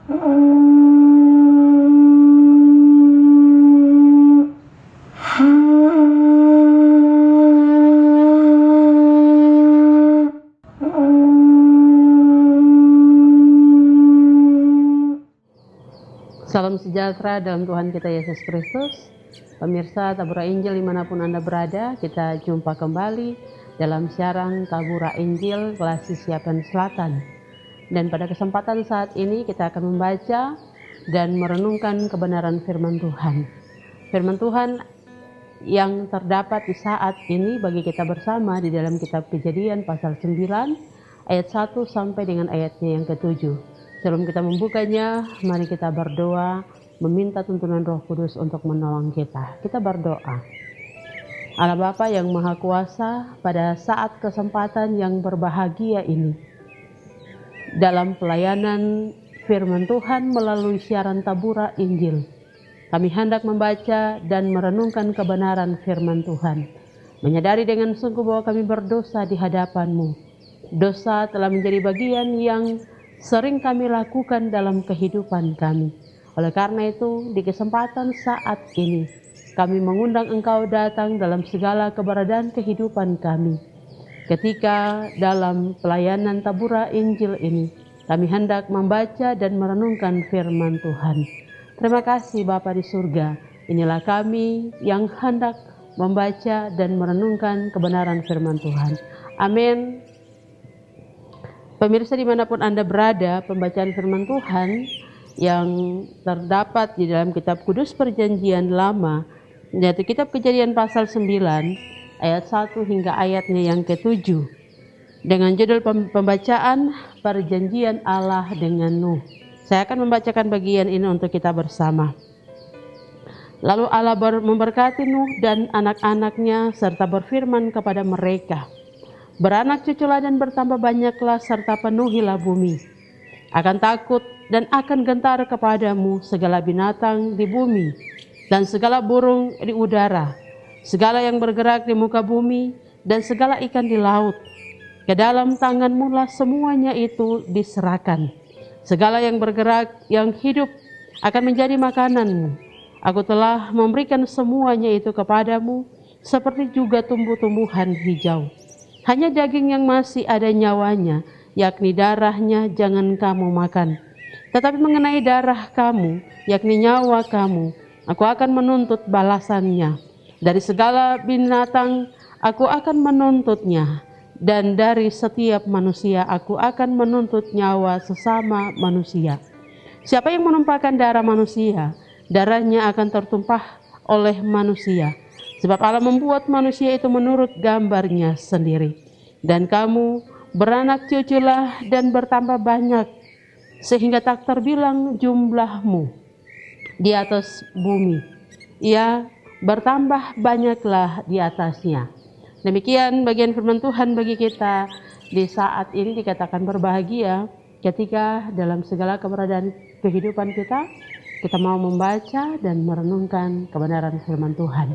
Salam sejahtera dalam Tuhan kita Yesus Kristus. Pemirsa Tabura Injil dimanapun Anda berada, kita jumpa kembali dalam siaran Tabura Injil Gelasi Siapan Selatan. Dan pada kesempatan saat ini kita akan membaca dan merenungkan kebenaran firman Tuhan. Firman Tuhan yang terdapat di saat ini bagi kita bersama di dalam kitab Kejadian pasal 9 ayat 1 sampai dengan ayatnya yang ke-7. Sebelum kita membukanya, mari kita berdoa, meminta tuntunan Roh Kudus untuk menolong kita. Kita berdoa. Allah Bapa yang Maha Kuasa, pada saat kesempatan yang berbahagia ini, dalam pelayanan firman Tuhan melalui siaran Tabura Injil, kami hendak membaca dan merenungkan kebenaran firman Tuhan. Menyadari dengan sungguh bahwa kami berdosa di hadapan-Mu. Dosa telah menjadi bagian yang sering kami lakukan dalam kehidupan kami. Oleh karena itu, di kesempatan saat ini, kami mengundang Engkau datang dalam segala keberadaan kehidupan kami. Ketika dalam pelayanan Tabura Injil ini, kami hendak membaca dan merenungkan firman Tuhan. Terima kasih Bapa di surga. Inilah kami yang hendak membaca dan merenungkan kebenaran firman Tuhan. Amin. Pemirsa dimanapun Anda berada, pembacaan firman Tuhan yang terdapat di dalam kitab Kudus Perjanjian Lama, yaitu kitab Kejadian pasal 9 ayat 1 hingga ayatnya yang ke-7, dengan judul pembacaan Perjanjian Allah dengan Nuh. Saya akan membacakan bagian ini untuk kita bersama. Lalu Allah memberkati Nuh dan anak-anaknya serta berfirman kepada mereka, beranak cuculah dan bertambah banyaklah serta penuhilah bumi. Akan takut dan akan gentar kepadamu segala binatang di bumi dan segala burung di udara, segala yang bergerak di muka bumi dan segala ikan di laut. Ke dalam tanganmu lah semuanya itu diserahkan. Segala yang bergerak yang hidup akan menjadi makananmu. Aku telah memberikan semuanya itu kepadamu seperti juga tumbuh-tumbuhan hijau. Hanya daging yang masih ada nyawanya, yakni darahnya, jangan kamu makan. Tetapi mengenai darah kamu, yakni nyawa kamu, aku akan menuntut balasannya. Dari segala binatang, aku akan menuntutnya. Dan dari setiap manusia, aku akan menuntut nyawa sesama manusia. Siapa yang menumpahkan darah manusia, darahnya akan tertumpah oleh manusia. Sebab Allah membuat manusia itu menurut gambarnya sendiri. Dan kamu beranak cuculah dan bertambah banyak, sehingga tak terbilang jumlahmu di atas bumi. Ya, bertambah banyaklah di atasnya. Demikian bagian firman Tuhan bagi kita di saat ini. Dikatakan berbahagia ketika dalam segala keberadaan kehidupan kita mau membaca dan merenungkan kebenaran firman Tuhan.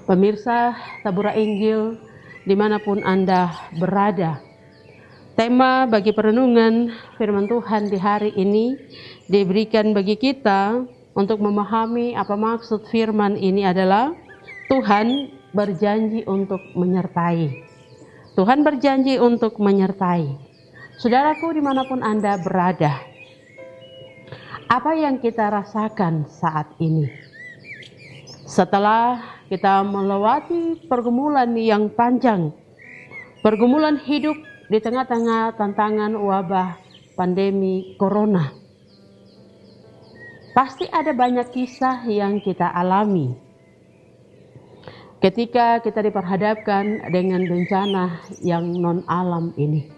Pemirsa Tabura Injil dimanapun Anda berada, tema bagi perenungan firman Tuhan di hari ini diberikan bagi kita untuk memahami apa maksud firman ini adalah Tuhan berjanji untuk menyertai. Tuhan berjanji untuk menyertai. Saudaraku dimanapun Anda berada, apa yang kita rasakan saat ini? Setelah kita melewati pergumulan yang panjang, pergumulan hidup di tengah-tengah tantangan wabah pandemi corona, pasti ada banyak kisah yang kita alami ketika kita diperhadapkan dengan bencana yang non-alam ini.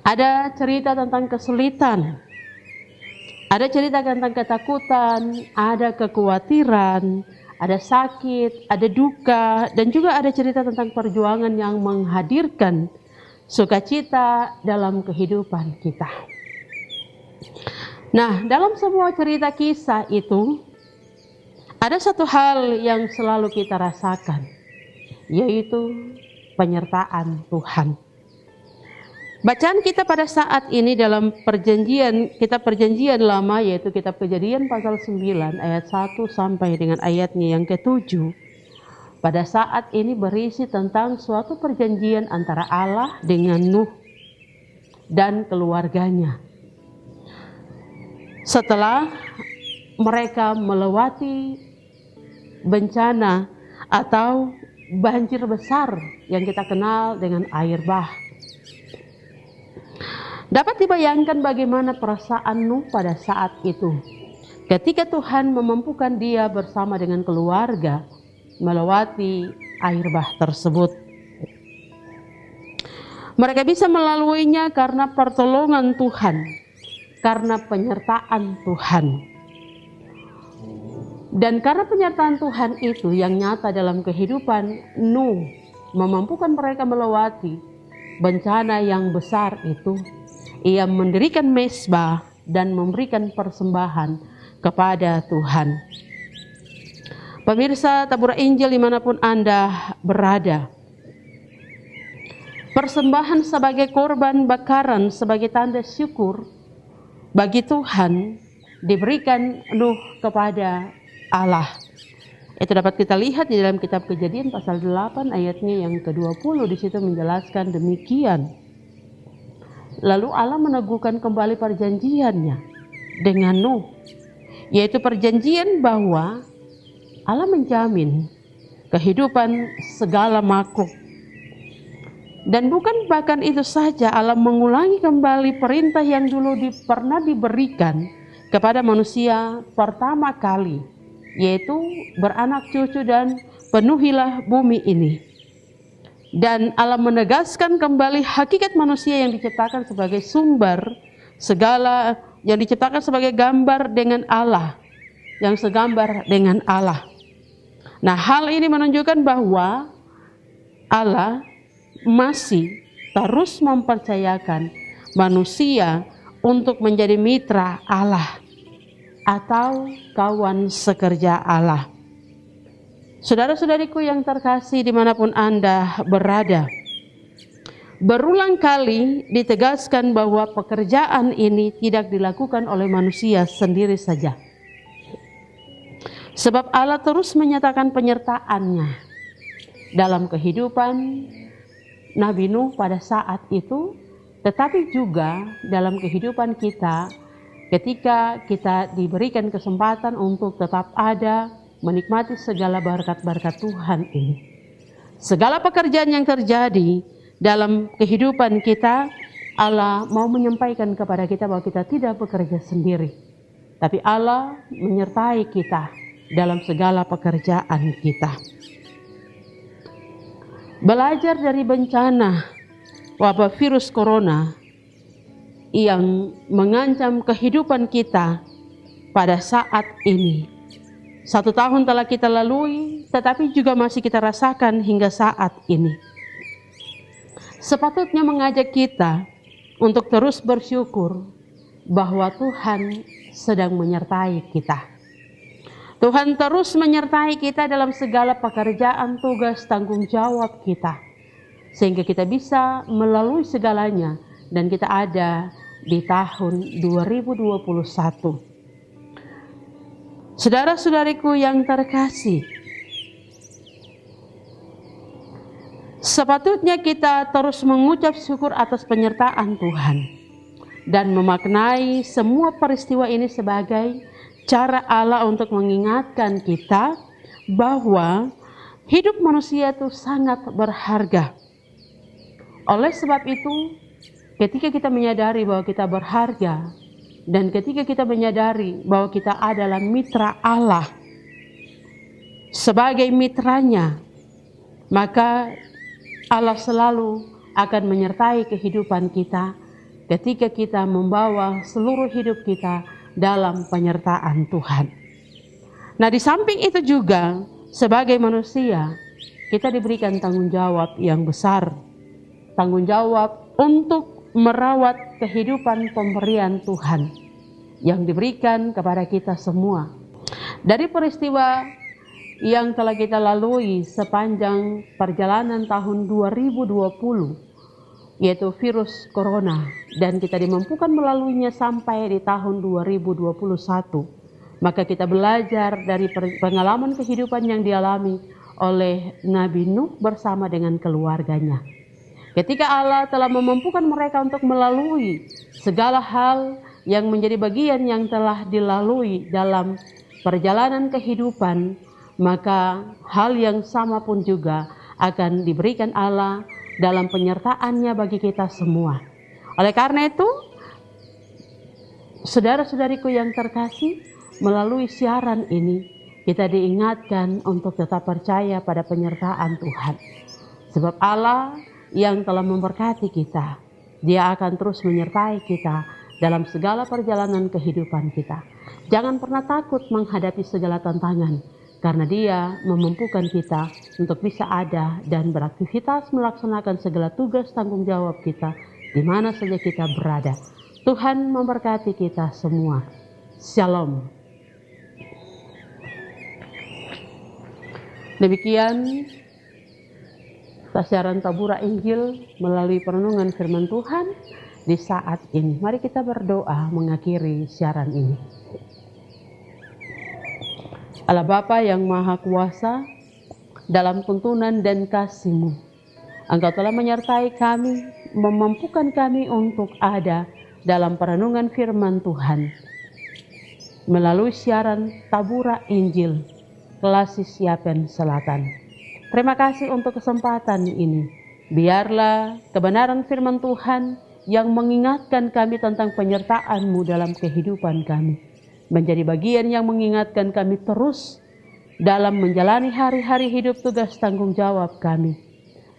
Ada cerita tentang kesulitan, ada cerita tentang ketakutan, ada kekhawatiran, ada sakit, ada duka, dan juga ada cerita tentang perjuangan yang menghadirkan sukacita dalam kehidupan kita. Nah, dalam semua cerita kisah itu, ada satu hal yang selalu kita rasakan, yaitu penyertaan Tuhan. Bacaan kita pada saat ini dalam kitab perjanjian lama, yaitu kitab Kejadian pasal 9 ayat 1 sampai dengan ayatnya yang ke-7. Pada saat ini berisi tentang suatu perjanjian antara Allah dengan Nuh dan keluarganya. Setelah mereka melewati bencana atau banjir besar yang kita kenal dengan air bah. Dapat dibayangkan bagaimana perasaan Nuh pada saat itu, ketika Tuhan memampukan dia bersama dengan keluarga melewati air bah tersebut. Mereka bisa melaluinya karena pertolongan Tuhan, karena penyertaan Tuhan. Dan karena penyertaan Tuhan itu yang nyata dalam kehidupan Nuh, memampukan mereka melewati bencana yang besar itu. Ia mendirikan mezbah dan memberikan persembahan kepada Tuhan. Pemirsa Tabur Injil dimanapun Anda berada, persembahan sebagai korban bakaran sebagai tanda syukur bagi Tuhan diberikan Nuh kepada Allah. Itu dapat kita lihat di dalam kitab Kejadian pasal 8 ayatnya yang ke-20. Di situ menjelaskan demikian. Lalu Allah meneguhkan kembali perjanjiannya dengan Nuh, yaitu perjanjian bahwa Allah menjamin kehidupan segala makhluk. Dan bukan bahkan itu saja, Allah mengulangi kembali perintah yang dulu pernah diberikan kepada manusia pertama kali, yaitu beranak cucu dan penuhilah bumi ini. Dan Allah menegaskan kembali hakikat manusia yang diciptakan sebagai sumber segala, yang diciptakan sebagai gambar dengan Allah, yang segambar dengan Allah. Nah, hal ini menunjukkan bahwa Allah masih terus mempercayakan manusia untuk menjadi mitra Allah atau kawan sekerja Allah. Saudara-saudariku yang terkasih dimanapun Anda berada, berulang kali ditegaskan bahwa pekerjaan ini tidak dilakukan oleh manusia sendiri saja. Sebab Allah terus menyatakan penyertaannya dalam kehidupan Nabi Nuh pada saat itu, tetapi juga dalam kehidupan kita ketika kita diberikan kesempatan untuk tetap ada, menikmati segala berkat-berkat Tuhan ini. Segala pekerjaan yang terjadi dalam kehidupan kita, Allah mau menyampaikan kepada kita bahwa kita tidak bekerja sendiri, tapi Allah menyertai kita dalam segala pekerjaan kita. Belajar dari bencana wabah virus corona yang mengancam kehidupan kita pada saat ini. 1 tahun telah kita lalui, tetapi juga masih kita rasakan hingga saat ini. Sepatutnya mengajak kita untuk terus bersyukur bahwa Tuhan sedang menyertai kita. Tuhan terus menyertai kita dalam segala pekerjaan, tugas, tanggung jawab kita, sehingga kita bisa melalui segalanya dan kita ada di tahun 2021. Saudara-saudariku yang terkasih, sepatutnya kita terus mengucap syukur atas penyertaan Tuhan dan memaknai semua peristiwa ini sebagai cara Allah untuk mengingatkan kita bahwa hidup manusia itu sangat berharga. Oleh sebab itu, ketika kita menyadari bahwa kita berharga, dan ketika kita menyadari bahwa kita adalah mitra Allah, sebagai mitranya, maka Allah selalu akan menyertai kehidupan kita ketika kita membawa seluruh hidup kita dalam penyertaan Tuhan. Nah, di samping itu juga sebagai manusia kita diberikan tanggung jawab yang besar, tanggung jawab untuk merawat kehidupan pemberian Tuhan yang diberikan kepada kita semua. Dari peristiwa yang telah kita lalui sepanjang perjalanan tahun 2020, yaitu virus corona, dan kita dimampukan melaluinya sampai di tahun 2021. Maka kita belajar dari pengalaman kehidupan yang dialami oleh Nabi Nuh bersama dengan keluarganya. Ketika Allah telah memampukan mereka untuk melalui segala hal yang menjadi bagian yang telah dilalui dalam perjalanan kehidupan, maka hal yang sama pun juga akan diberikan Allah dalam penyertaannya bagi kita semua. Oleh karena itu, saudara-saudariku yang terkasih, melalui siaran ini kita diingatkan untuk tetap percaya pada penyertaan Tuhan. Sebab Allah yang telah memberkati kita, Dia akan terus menyertai kita dalam segala perjalanan kehidupan kita. Jangan pernah takut menghadapi segala tantangan, karena Dia memampukan kita untuk bisa ada dan beraktivitas melaksanakan segala tugas tanggung jawab kita di mana saja kita berada. Tuhan memberkati kita semua. Shalom. Demikian siaran Tabura Injil melalui perenungan firman Tuhan di saat ini. Mari kita berdoa mengakhiri siaran ini. Allah Bapa yang Maha Kuasa, dalam tuntunan dan kasih-Mu, Engkau telah menyertai kami, memampukan kami untuk ada dalam perenungan firman Tuhan melalui siaran Tabura Injil Klasis Yapen Selatan. Terima kasih untuk kesempatan ini. Biarlah kebenaran firman Tuhan yang mengingatkan kami tentang penyertaan-Mu dalam kehidupan kami menjadi bagian yang mengingatkan kami terus dalam menjalani hari-hari hidup tugas tanggung jawab kami.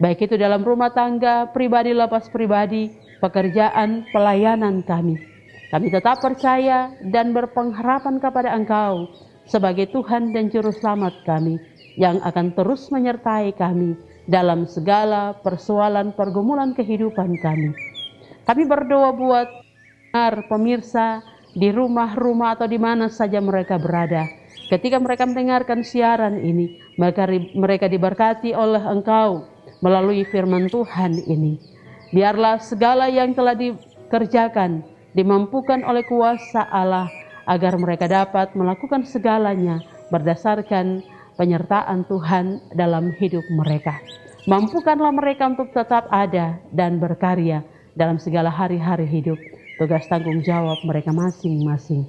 Baik itu dalam rumah tangga, pribadi lepas pribadi, pekerjaan, pelayanan kami. Kami tetap percaya dan berpengharapan kepada Engkau sebagai Tuhan dan Juru Selamat kami, yang akan terus menyertai kami dalam segala persoalan pergumulan kehidupan kami. Kami berdoa buat pemirsa di rumah-rumah atau di mana saja mereka berada. Ketika mereka mendengarkan siaran ini, mereka diberkati oleh Engkau melalui firman Tuhan ini. Biarlah segala yang telah dikerjakan dimampukan oleh kuasa Allah, agar mereka dapat melakukan segalanya berdasarkan penyertaan Tuhan dalam hidup mereka. Mampukanlah mereka untuk tetap ada dan berkarya dalam segala hari-hari hidup, tugas tanggung jawab mereka masing-masing.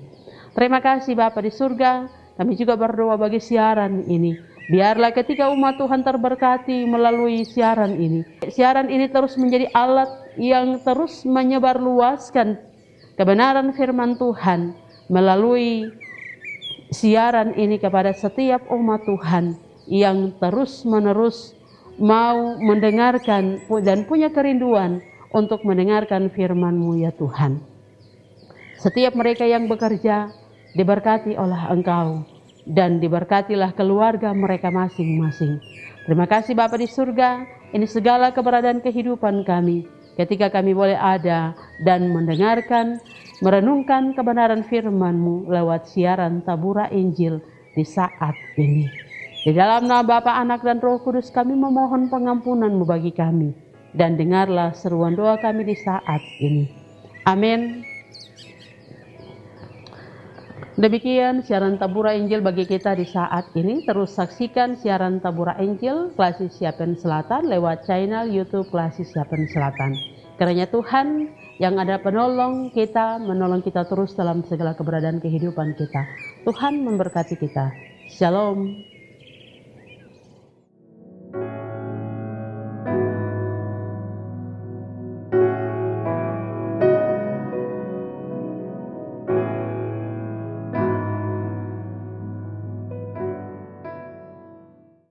Terima kasih Bapa di surga, kami juga berdoa bagi siaran ini. Biarlah ketika umat Tuhan terberkati melalui siaran ini terus menjadi alat yang terus menyebarluaskan kebenaran firman Tuhan melalui siaran ini kepada setiap umat Tuhan yang terus-menerus mau mendengarkan dan punya kerinduan untuk mendengarkan firman-Mu ya Tuhan. Setiap mereka yang bekerja diberkati oleh Engkau dan diberkatilah keluarga mereka masing-masing. Terima kasih Bapa di surga, ini segala keberadaan kehidupan kami ketika kami boleh ada dan mendengarkan, merenungkan kebenaran firman-Mu lewat siaran Tabura Injil di saat ini. Di dalam nama Bapa, Anak, dan Roh Kudus kami memohon pengampunan-Mu bagi kami. Dan dengarlah seruan doa kami di saat ini. Amin. Demikian siaran Tabura Injil bagi kita di saat ini. Terus saksikan siaran Tabura Injil Klasis Yapen Selatan lewat channel YouTube Klasis Yapen Selatan. Kiranya Tuhan yang ada menolong kita terus dalam segala keberadaan kehidupan kita. Tuhan memberkati kita. Shalom.